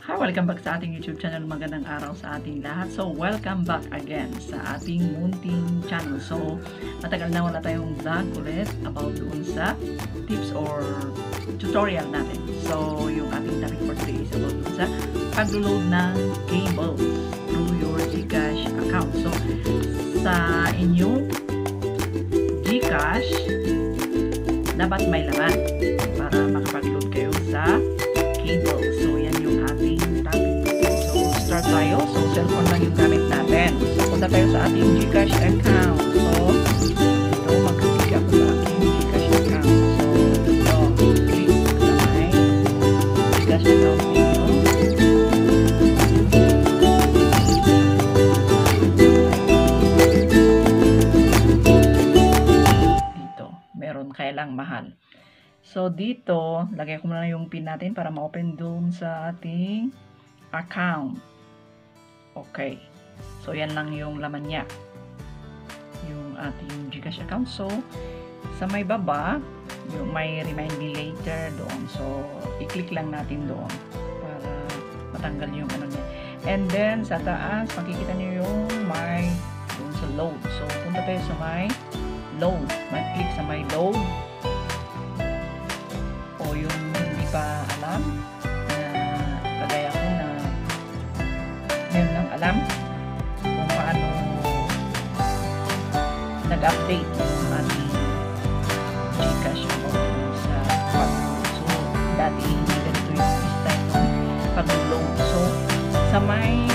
Hi! Welcome back sa ating YouTube channel. Magandang araw sa ating lahat. So, welcome back again sa ating munting channel. So, matagal na wala tayong vlog ulit about doon sa tips or tutorial natin. So, yung ating topic for today is about doon sa pag-load ng cable through your GCash account. So, sa inyong GCash, dapat may laman para makapag-load kayo sa cable. So, yan yung ating topic. So, start tayo. So, cellphone lang yung gamit natin. So, punta tayo sa ating GCash account. So, ito, mag-click ako sa ating GCash account. So, ito, click sa may GCash account ninyo. Dito, meron kailang mahal. So, dito, lagay ko muna yung pin natin para ma-open doon sa ating account. Okay. So, yan lang yung laman niya. Yung ating GCash account. So, sa may baba, yung may remind me later doon. So, i-click lang natin doon para matanggal yung ano niya. And then, sa taas, makikita niyo yung may doon sa load. So, punta tayo sa may load. Mag-click sa may load. Yung hindi pa alam na kagaya ko na ngayon lang alam kung paano nag-update yung ating GCash account sa pag-load. So, dati hindi ganito yung style ng pag-load. So, sa may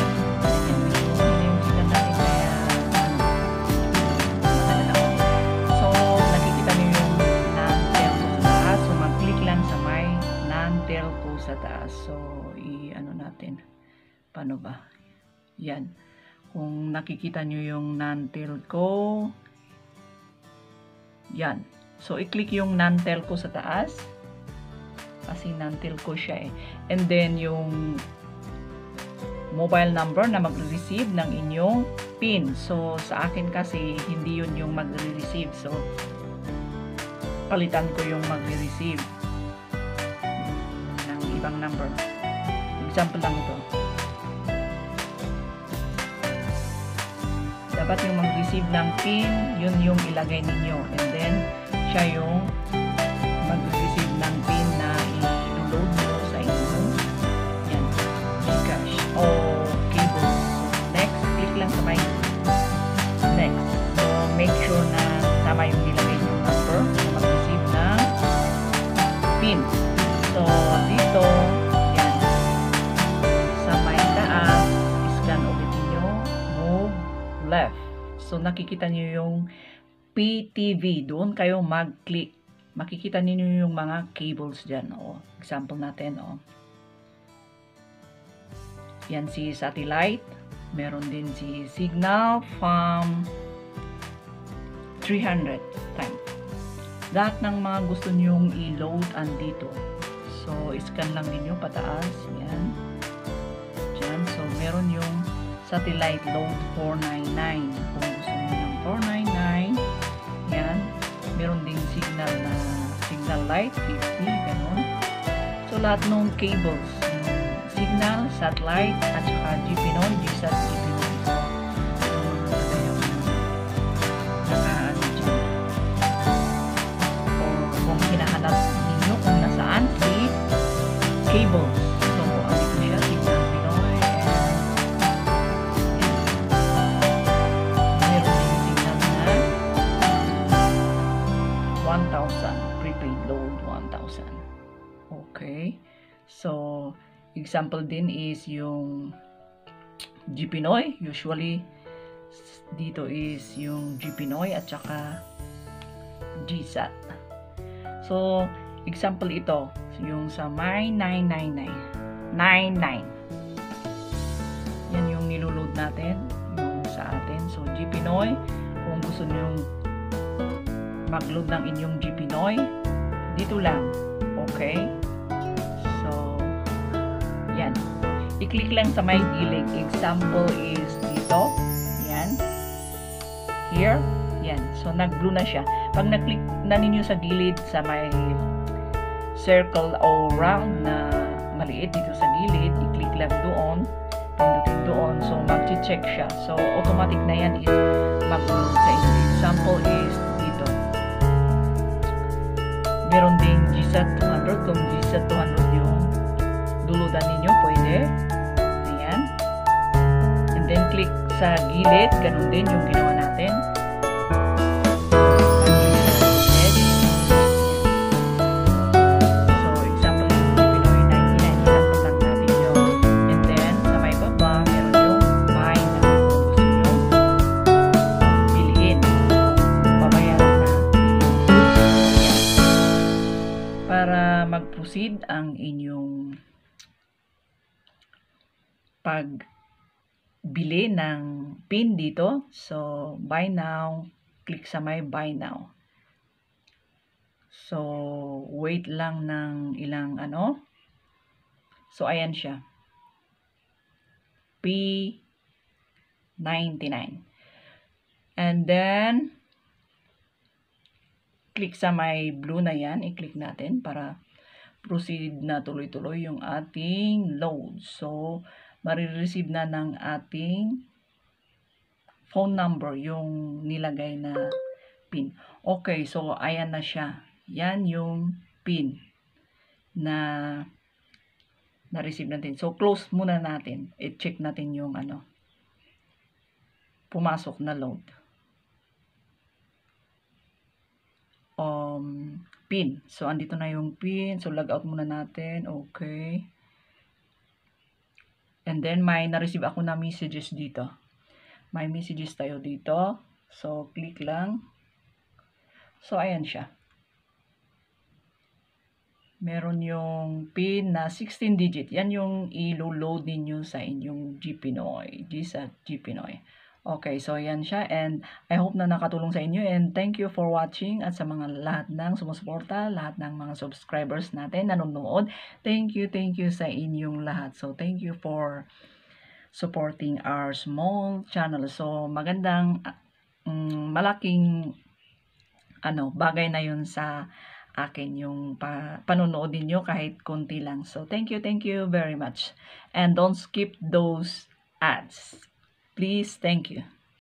telco sa taas. So, i-ano natin. Paano ba? Yan. Kung nakikita nyo yung non-telco, yan. So, i-click yung non-telco sa taas. Kasi non-telco siya eh. And then, yung mobile number na magre-receive ng inyong PIN. So, sa akin kasi, hindi yun yung magre-receive. So, palitan ko yung magre-receive ibang number. Example lang ito. Dapat yung mag-receive ng PIN, yun yung ilagay ninyo. And then, siya yung mag-receive ng PIN na i-load nyo sa inyong yan, GCash o cable. Next, click lang sa may next. So, make sure na tama yung nilagay yung number na mag-receive ng PIN. So, dito, yan, sa may taas, scan ulit nyo, move left. So, nakikita nyo yung PTV. Doon kayo mag-click. Makikita niyo yung mga cables dyan. O, example natin. O. Yan si satellite. Meron din si signal from 300 time. Lahat ng mga gusto nyong i-load andito. So, scan lang ninyo pataas. Yan. Diyan. So, meron yung satellite load 499. Kung gusto nyo ng 499, yan. Meron ding signal na signal light 50. Ganun. So, lahat ng cables. Signal, satellite, at saka GPinoy, GSAT, GPinoy. So, yung nakaano dyan. Or kung hinahanap ninyo kung nasaan si cable. So, ang ito nila, signal Pinoy, and meron din signal na 1,000, prepaid load 1,000. Okay. So, example din is yung GPinoy. Usually, dito is yung GPinoy at saka GSAT. So, example ito, yung sa may 999. Yan yung niloload natin, yung sa atin. So, GPinoy, kung gusto nyo mag-load ng inyong GPinoy, dito lang. Okay? So, yan. I-click lang sa may gilid. Example is dito. Yan. Here. Yan. So, nag-blue na siya. Pag na-click na ninyo sa gilid, sa may circle o round na maliit dito sa gilid, i-click lang check siya. So, automatic na yan is mag-load sa inyo. Example is dito. Meron ding GSAT 200. Kung GSAT 200 yung duludan ninyo, pwede. Ayan. And then, click sa gilid. Ganun din yung ginawa natin. Mag-proceed ang inyong pagbili ng pin dito. So, buy now. Click sa may buy now. So, wait lang ng ilang ano. So, ayan siya. P99. And then, click sa may blue na yan. I-click natin para proceed na tuloy-tuloy yung ating load. So, marireceive na ng ating phone number yung nilagay na pin. Okay, so ayan na siya. Yan yung pin na na-receive natin. So, close muna natin. I-check natin yung ano, pumasok na load. Pin. So, andito na yung pin. So, log out muna natin. Okay. And then, may na-receive ako na messages dito. May messages tayo dito. So, click lang. So, ayan siya. Meron yung pin na 16 digit. Yan yung i-load ninyo sa inyong GPinoy. GSAT GPinoy. Okay, so yan siya, and I hope na nakatulong sa inyo, and thank you for watching, at sa mga lahat ng sumusuporta, lahat ng mga subscribers natin nanonood, thank you sa inyong lahat. So thank you for supporting our small channel. So magandang malaking bagay na yun sa akin yung panonood niyo kahit konti lang. So thank you very much, and don't skip those ads. Please, thank you.